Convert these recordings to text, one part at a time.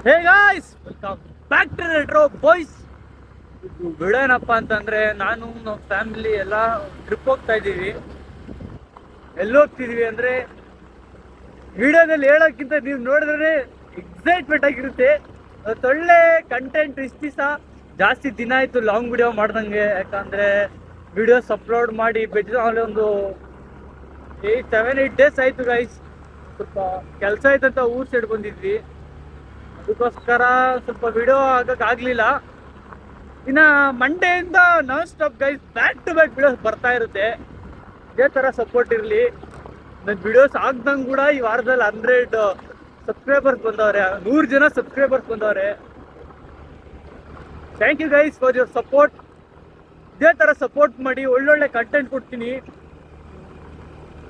Hey guys, welcome back to retro boys. Video ಏನಪ್ಪ ಅಂತಂದ್ರೆ, ನಾನು ನಮ್ಮ ಫ್ಯಾಮಿಲಿ ಎಲ್ಲ ಟ್ರಿಪ್ ಹೋಗ್ತಾ ಇದ್ದೀವಿ. ಎಲ್ಲಿ ಹೋಗ್ತಿದೀವಿ ಅಂದ್ರೆ, ವಿಡಿಯೋದಲ್ಲಿ ಹೇಳೋಕ್ಕಿಂತ ನೀವು ನೋಡಿದ್ರೆ ಎಕ್ಸೈಟ್ಮೆಂಟ್ ಆಗಿರುತ್ತೆ. ಒಳ್ಳೆ ಕಂಟೆಂಟ್. ಇಷ್ಟು ದಿವಸ ಜಾಸ್ತಿ ದಿನ ಆಯಿತು ಲಾಂಗ್ ವಿಡಿಯೋ ಮಾಡ್ದಂಗೆ. ಯಾಕಂದರೆ ವಿಡಿಯೋಸ್ ಅಪ್ಲೋಡ್ ಮಾಡಿ ಬೆಜ್ಜಲ್ಲಿ ಒಂದು 7-8 ಡೇಸ್ ಆಯಿತು ಗೈಸ್. ಸ್ವಲ್ಪ ಕೆಲಸ ಆಯ್ತಂತ ಊರ್ ಸೈಡ್ ಬಂದಿದ್ವಿ, ಅದಕ್ಕೋಸ್ಕರ ಸ್ವಲ್ಪ ವಿಡಿಯೋ ಆಗಲಿಲ್ಲ. ಇನ್ನು ಮಂಡೆಯಿಂದ non stop guys, back to back videos ಬರ್ತಾ ಇರುತ್ತೆ. ಇದೇ ಥರ ಸಪೋರ್ಟ್ ಇರಲಿ. ನನ್ನ ವಿಡಿಯೋಸ್ ಆಗ್ದಂಗೆ ಕೂಡ ಈ ವಾರದಲ್ಲಿ 100 ಸಬ್ಸ್ಕ್ರೈಬರ್ಸ್ ಬಂದವ್ರೆ, 100 ಜನ ಸಬ್ಸ್ಕ್ರೈಬರ್ಸ್ ಬಂದವ್ರೆ. Thank you guys for your support. ಇದೇ ಥರ ಸಪೋರ್ಟ್ ಮಾಡಿ, ಒಳ್ಳೊಳ್ಳೆ ಕಂಟೆಂಟ್ ಕೊಡ್ತೀನಿ.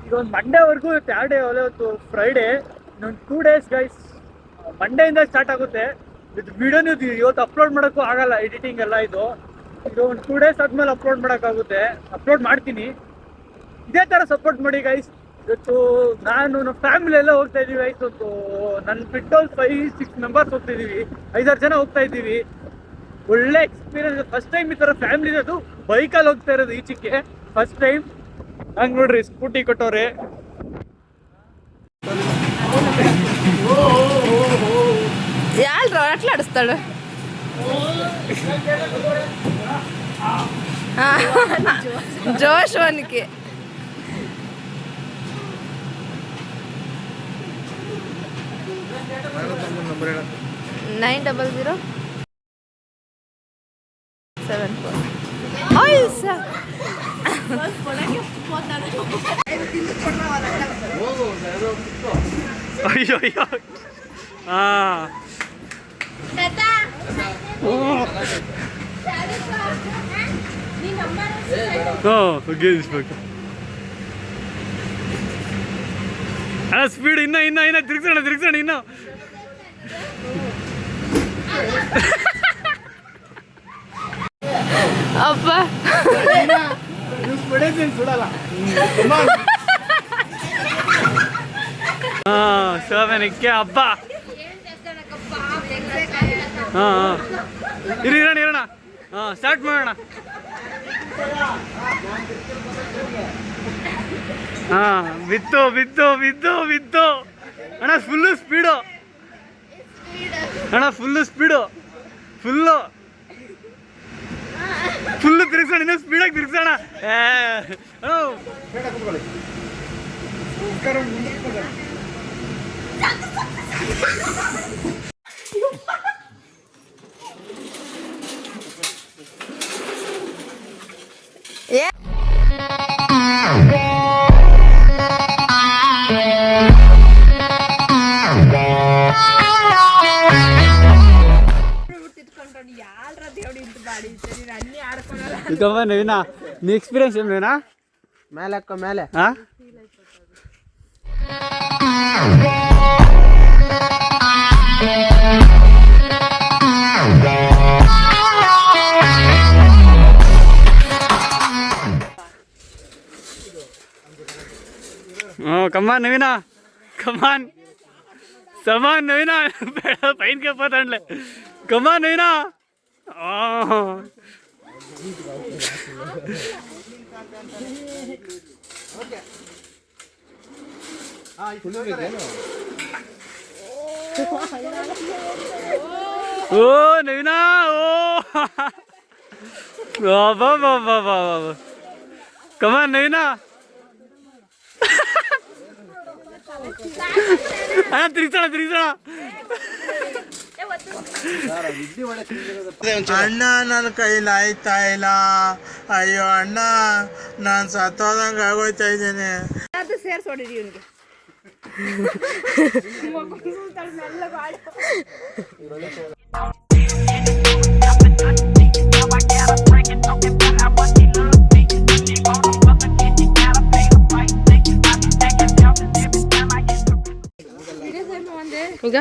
ಈಗ ಒಂದು ಮಂಡೇವರೆಗೂ ಸ್ಯಾಟರ್ಡೇ, ಇವತ್ತು ಫ್ರೈಡೇ, ಇನ್ನೊಂದು 2 ಡೇಸ್ ಗೈಸ್. ಮಂಡೆಯಿಂದ ಸ್ಟಾರ್ಟ್ ಆಗುತ್ತೆ ಇದು ವಿಡಿಯೋ. ನೀವು ಇವತ್ತು ಅಪ್ಲೋಡ್ ಮಾಡೋಕ್ಕೂ ಆಗಲ್ಲ, ಎಡಿಟಿಂಗ್ ಎಲ್ಲ ಇದು ಒಂದು 2 ಡೇಸ್ ಆದಮೇಲೆ ಅಪ್ಲೋಡ್ ಮಾಡೋಕ್ಕಾಗುತ್ತೆ. ಅಪ್ಲೋಡ್ ಮಾಡ್ತೀನಿ. ಇದೇ ಥರ ಸಪೋರ್ಟ್ ಮಾಡಿ ಗೈಸ್. ಇವತ್ತು ನಾನು ನಮ್ಮ ಫ್ಯಾಮಿಲಿ ಎಲ್ಲ ಹೋಗ್ತಾ ಇದ್ದೀವಿ ಗೈಸ್. ಇವತ್ತು ನನ್ನ ಬಿಟ್ಟು 5-6 ಮೆಂಬರ್ಸ್ ಹೋಗ್ತಾಯಿದ್ದೀವಿ, 5-6 ಜನ ಹೋಗ್ತಾ ಇದ್ದೀವಿ. ಒಳ್ಳೆ ಎಕ್ಸ್ಪೀರಿಯನ್ಸ್. ಫಸ್ಟ್ ಟೈಮ್ ಈ ಥರ ಫ್ಯಾಮಿಲಿ ಅದು ಬೈಕಲ್ಲಿ ಹೋಗ್ತಾ ಇರೋದು ಈಚೆಗೆ, ಫಸ್ಟ್ ಟೈಮ್. ಹಂಗೆ ನೋಡ್ರಿ, ಸ್ಕೂಟಿ ಕೊಟ್ಟವ್ರೆ. ಯಾರು ಆಟಲಾಡಿಸ್ತಾಳೆ ಜೋಶ್ವನಿಕೆ. 9007 ಅಯ್ಯೋ ಅಯ್ಯೋ. ಹಾಂ, ಗೆಲ್ಲಿಸ್ಬೇಕು ಅಣ್ಣ. ಸ್ಪೀಡ್ ಇನ್ನ ತಿರ್ಗಿಸೋಣ ಇನ್ನು. ಅಪ್ಪ ಶೋಭನಿಕ್ಕೆ ಹಬ್ಬ. ಹಾಂ ಇರೋಣ. ಹಾಂ, ಸ್ಟಾರ್ಟ್ ಮಾಡೋಣ. ಹಾಂ, ಬಿತ್ತು ಅಣ್ಣ. ಫುಲ್ಲು ಸ್ಪೀಡು ಅಣ್ಣ, ಫುಲ್ಲು ತಿರ್ಗಿಸೋಣ. ಇನ್ನೂ ಸ್ಪೀಡಾಗಿ ತಿರ್ಗಿಸೋಣ. ನವೀನಾ, ನೀ ಎಕ್ಸ್ಪೀರಿಯನ್ಸ್ ಏನು ನವೀನಾ? ಮೇಲೆ ಹಾಂ, ಕಮಾನ್ ನವೀನಾ, ಕಮಾನ್ ನವೀನಾ. ಬೇಡ, ಪೈನ್ ಕೆಪ್ಪ ತಂಡ್ಲೆ. ಕಮಾನ್ ನವೀನಾ. ಓ ನವೀನಾ, ಕಮಾನ್ ನವೀನಾ. ತಿರ್ಗಿಸೋಣ. ಅಣ್ಣ, ನನ್ನ ಕೈಲಿ ಆಯ್ತಾ ಇಲ್ಲ. ಅಯ್ಯೋ ಅಣ್ಣ, ನಾನು ಸತ್ತೋದಂಗೆ ಆಗೋಯ್ತಾ ಇದ್ದೇನೆ. ಸೇರ್ಸೋಡಿರಿ ಇವನಿಗೆ. ಈಗ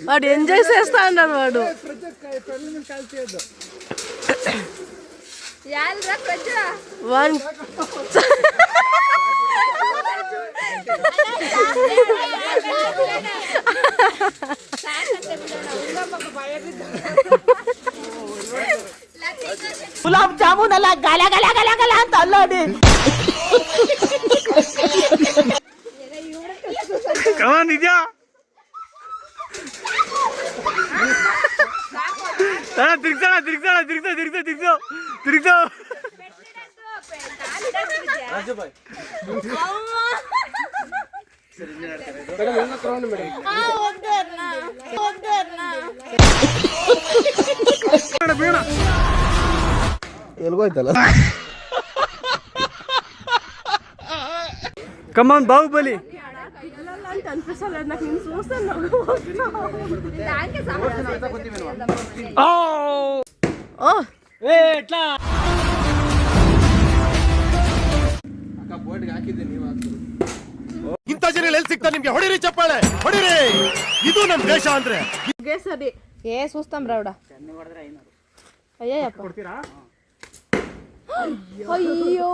వాడు ఎంజాయ్ చేస్తా అన్నాడు వాడు. వన్ ಗುಲಾಬ್ ಜಾಮೂನ್ ಅಲ್ಲ, ಗಲ ಗಲ ಗಲ ಗಲ ಅಂತ ಅಲ್ಲಾಡಿ. ನಿಜ ತಿರ್ಗ್ಸೋಣ ತಿರ್ಗ್ಸೋಣ ತಿರ್ಗ್ಸೋ ತಿರ್ಗ್ಸೋ ತಿರ್ಗ್ಸೋ ತಿರ್ಗ್ಸೋ. ಎಲ್ಗೋಯ್ತಲ್ಲ. ಕಮಾನ್ ಬಾಹುಬಲಿ. ఎట్లా ಇಂಥ ಜನ ಎಲ್ಲಿ ಸಿಗ್ತಾರೆ ನಿಮ್ಗೆ? ಹೊಡಿರಿ ಚಪ್ಪಾಳೆ, ಹೊಡಿರಿ. ಇದು ನಮ್ ದೇಶ ಅಂದ್ರೆ. సరే ఏ చూస్తాం రావుడా. అయ్యప్ప అయ్యో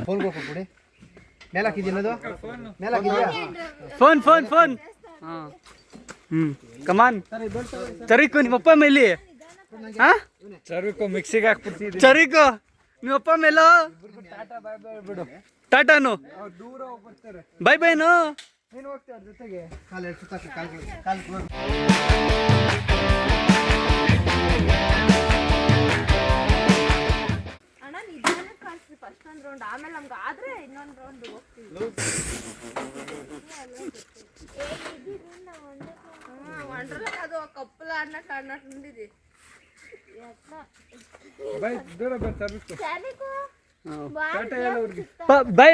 ಫೋನ್ ಕೊಟ್ಬಿಡಿ. ಮೇಲೆ ಹಾಕಿದ್ದೀನದು, ಮೇಲೆ ಹಾಕಿದ್ಯಾ? Phone phone phone. ಕಮಾನ್ ಚರಿಕು ನಿಮ್ಮಪ್ಪ ಮೇಲಿ. ಚರಿಕು ಮಿಕ್ಸಿಗೆ ಹಾಕ್ಬಿಡ್ತೀವಿ. ಚರಿಕು ನಿಮ್ಮಪ್ಪ ಮೇಲೋ ಟಾಟಾನು ಬೈ ಬೈನು. ನೀನು ಹೋಗ್ತೀಯ ಅವ್ರ ಜೊತೆಗೆ? ಕಾಲು ಎರಡು ಸುತ್ತ ಕಾಲು ಕ್ಲೋಸ್. ಅಣ್ಣ ನಿಧಾನಕ್ಕೆ ಕಳಿಸ್ರಿ ಫಸ್ಟ್ ಒಂದು ರೌಂಡ್, ಆಮೇಲೆ ನಮ್ಗೆ ಆದ್ರೆ ಇನ್ನೊಂದು ರೌಂಡ್ ಹೋಗ್ತೀವಿ. ವಂಡರ್ಲಾ ಅದು ಕಪ್ಪಲ ಅನ್ನಟ್ಟು ఉండిది. ಬಾಯ್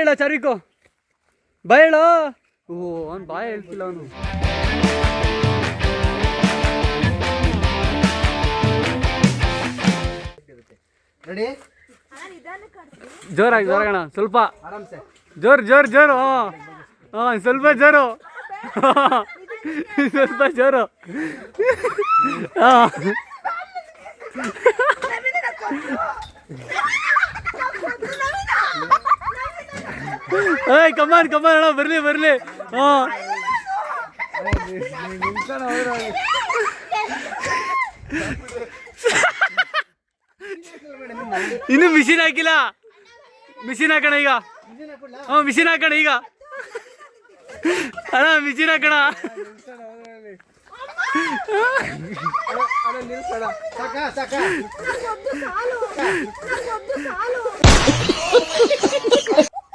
ಹೇಳೋ ಚರಿಕು, ಬಾಯ್ ಹೇಳೋ. ಓ ಅವ್ನು ಬಾಯ್ ಹೇಳ್ತಿಲ್ಲ ಅವನು. ರೆಡಿ? ಜೋರಾಗಿ ಜೋರಾಗಣ ಸ್ವಲ್ಪ. ಆರಾಮ್ಸೆ ಜೋರು ಜೋರು ಜೋರು. ಹಾಂ ಸ್ವಲ್ಪ ಜೋರು, ಸ್ವಲ್ಪ ಜೋರು. ಹಾಂ ಏಯ್ ಕಮಾನ್ ಕಮಾನ್ ಅಣ್ಣ, ಬರ್ಲಿ ಬರ್ಲಿ. ಹಾಂ ಇನ್ನು ಮಿಷಿನ್ ಹಾಕಿಲ್ಲ. ಮಿಷಿನ್ ಹಾಕೋಣ ಈಗ. ಹ್ಞೂ ಮಿಷಿನ್ ಹಾಕೋಣ ಈಗ. ಅಣ್ಣ ಮಿಷಿನ್ ಹಾಕೋಣ.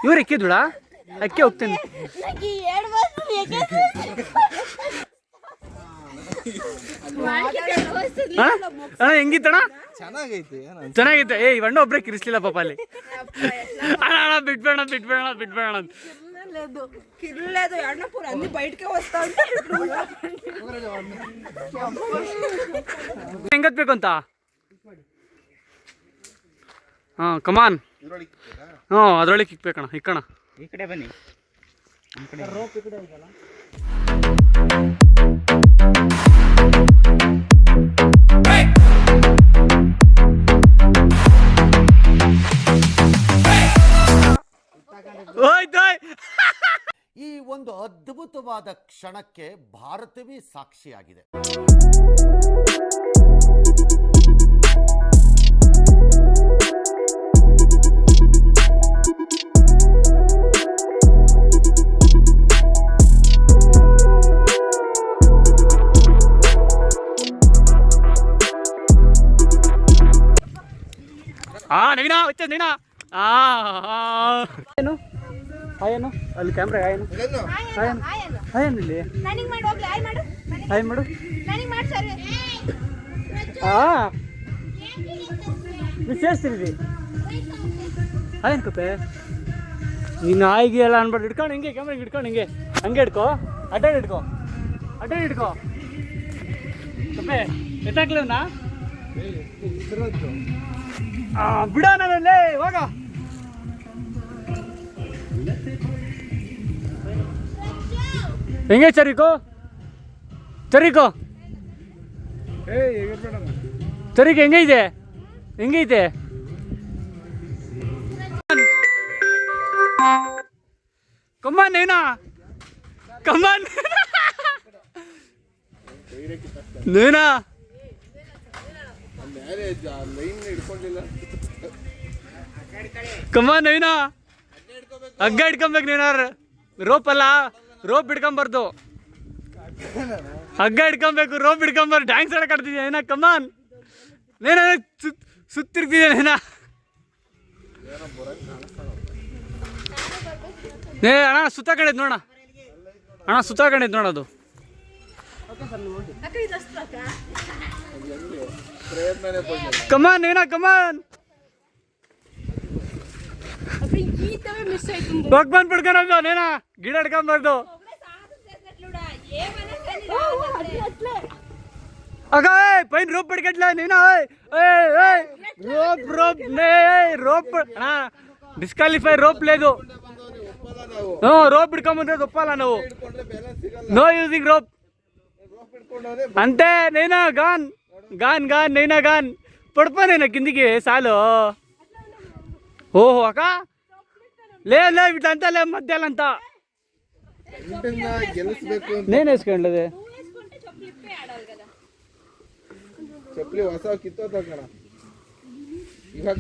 ಇವ್ರು ಎಕ್ಕಿದ್ಳ? ಅಕ್ಕೆ ಹೋಗ್ತೇನೆ. ಅಣ್ಣ ಹೆಂಗಿತ್ತಣ್ಣ? ಚೆನ್ನಾಗೈತೆ. ಏ ಇವಣ್ಣ ಒಬ್ರೆ ಕಿರಿಸ್ಲಿಲ್ಲ ಪಾಪ ಅಲ್ಲಿ. ಅಣ್ಣ ಅಣ್ಣ ಬಿಟ್ಬೇಡ ಬಿಟ್ಬೇಡ ಬಿಟ್ಬೇಡ ಅಂತ. కిర్లేదు ఎన్నపూర్ అన్ని బయటకే వస్తా ఉంటే ಹೆಂಗತ್ಬೇಕು ಅಂತ. ಹಾಂ ಕಮಾನ್. ಹ್ಞೂ ಅದ್ರೊಳಗೆ ಇಕ್ಬೇಕಣ್ಣ. ಇಕ್ಕಣ ಈ ಕಡೆ ಬನ್ನಿ. ರೋಪ್ ಈ ಕಡೆ ಇದಲ್ಲ. ಈ ಒಂದು ಅದ್ಭುತವಾದ ಕ್ಷಣಕ್ಕೆ ಭಾರತವೇ ಸಾಕ್ಷಿಯಾಗಿದೆ. ನವೀನಾ వచ్చే ನವೀನಾ. ಏನು ಹಾಯೇನು ಅಲ್ಲಿ ಕ್ಯಾಮ್ರಾ ಹಾಯೇನು ಹಾಯೇನು ಹಾಯೇನು ಇಲ್ಲಿ ನನಗೆ ಮಾಡಿ ಹೋಗ್ಲಿ. ಹಾಯ್ ಮಾಡು, ಹಾಯ್ ಮಾಡು. ನನಗೆ ಮಾಡಿ ಸರ್. ಹಾಂ ವಿಶೇಷರಿ ಹಾಯೇನು ಕಪ್ಪೆ. ನೀನು ಹಾಯಿಗೆ ಎಲ್ಲ ಅನ್ಬಾರ್ದು. ಹಿಡ್ಕೊಂಡು ಹಿಂಗೆ ಕ್ಯಾಮ್ರಾ ಹಿಡ್ಕೊಂಡು ಹಿಂಗೆ ಹಂಗೆ ಹಿಡ್ಕೊ. ಅಡ್ಡಾಡಿ ಹಿಡ್ಕೊ, ಅಡ್ಡಾಡಿ ಹಿಡ್ಕೊ ಕಪ್ಪೆ. ಎತ್ತಾಕ್ಲವನಾ ಬಿಡ ನಾನಲ್ಲೇ ಇವಾಗ. ಹೆಂಗೆ ಚರಿಕೋ ಚರಿಕೋ ಚರಿಕ ಹೆಂಗೈತೆ ಹೆಂಗೈತೆ ಕಮಾನ್ ಏನಾ ಕಮಾನ್ ನೇನಾ ಕಮಾನ್ ನೈನಾ ಹಗ್ಗ ಹಿಡ್ಕೊಬೇಕು ನೀನಾರ ರೋಪ್ ಅಲ್ಲ ರೋಪ್ ಹಿಡ್ಕೊಂಬಾರ್ದು ಹಗ್ಗ ಹಿಡ್ಕೊಬೇಕು ರೋಪ್ ಹಿಡ್ಕೊಂಬಾರ್ದು ಡ್ಯಾನ್ಸ್ ಆಡಕ್ ಆಡ್ತಿದ್ಯಾ ಏನ ಕಮಾನ್ ನೇನ ಸುತ್ತಿರ್ತಿದ್ಯಾ ನೇನ ಏ ಅಣ್ಣ ಸುತ್ತಾಕಂಡೈತೆ ನೋಡ ಅಣ್ಣ ಸುತ್ತಾಕಂಡೈತೆ ನೋಡೋದು ಕಮಾನ್ ಏನ ಕಮಾನ್ ಭಗವಾನ್ ಬಿಡ್ಕೊಂಡ ನೇನ ಗಿಡ ಹಿಡ್ಕೊಂಬಾರ್ದು ಅಗ ಪೈನ್ ರೋಪ್ ಬಿಡ್ಕಟ್ಲ ನೀನ ರೋಪ್ ರೋಪ್ ರೋಪ್ ಅಣ್ಣ ಡಿಸ್ಕ್ವಾಲಿಫೈ ರೋಪ್ ಲೇದು ಹ್ಞೂ ರೋಪ್ ಹಿಡ್ಕೊಂಬಂದ್ರೆ ಒಪ್ಪಲ್ಲ ನಾವು ನೋ ಯೂಸಿಂಗ್ ರೋಪ್ అంతే నైనా గాన్ గాన్ గాన్ నైనా గాన్ పడిపోయినా కిందికి చాలు ఓహో అక్క లేదు వీటంతా లేదు మధ్యాలంతా నేను వేసుకోండి ಚಪ್ಪಲಿ ಹೊಸ ಕಿತ್ತೋದ ಕಣ ಇವಾಗ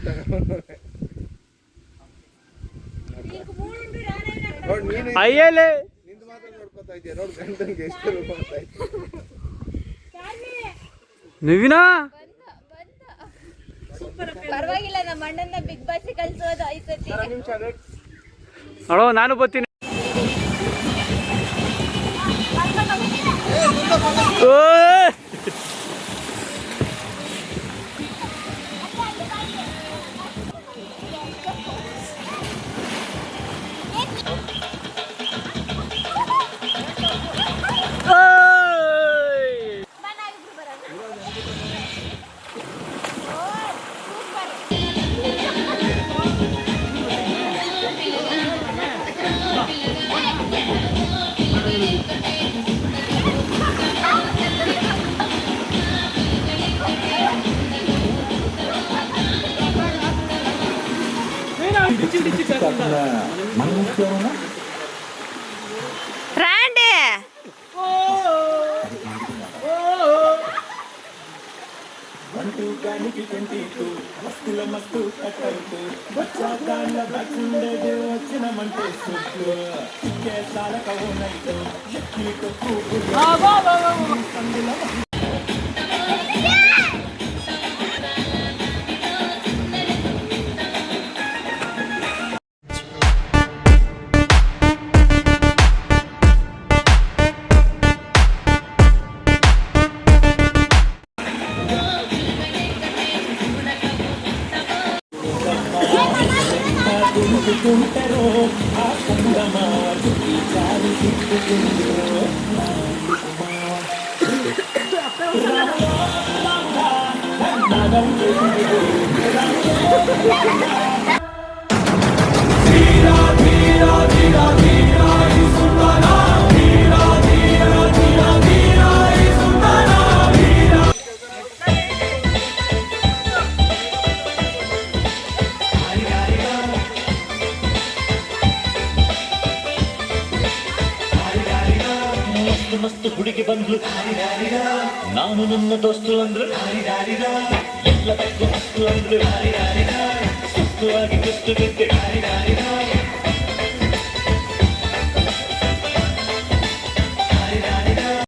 ಅಯ್ಯಲೇ ನಿಂದು ಮಾತ್ರ ನೋಡ್ಕೊತಾ ಇದೆಯಾ ನೋಡ್ ಗಂಟನ್ಗೆ ಎಷ್ಟು ರೂಪಾಯಿ ನವೀನಾ ಪರವಾಗಿಲ್ಲ ನಮ್ಮ ಅಣ್ಣನ ಬಿಗ್ ಬಾಸ್ ಕಳ್ಸೋದು ಐಸತಿ ಅಳೋ ನಾನು ಬರ್ತೀನಿ రాండి ಮಸ್ತು ಹುಡುಗಿ ಬಂದ್ಲು ನಾನು ನನ್ನ ದೋಸ್ತು ಅಂದ್ರು ಎಲ್ಲದಕ್ಕೂ ಅಷ್ಟು ಅಂದ್ರು ಸುಸ್ತುವಾಗಿ ಕುಸ್ತು ಬಿದ್ದೆ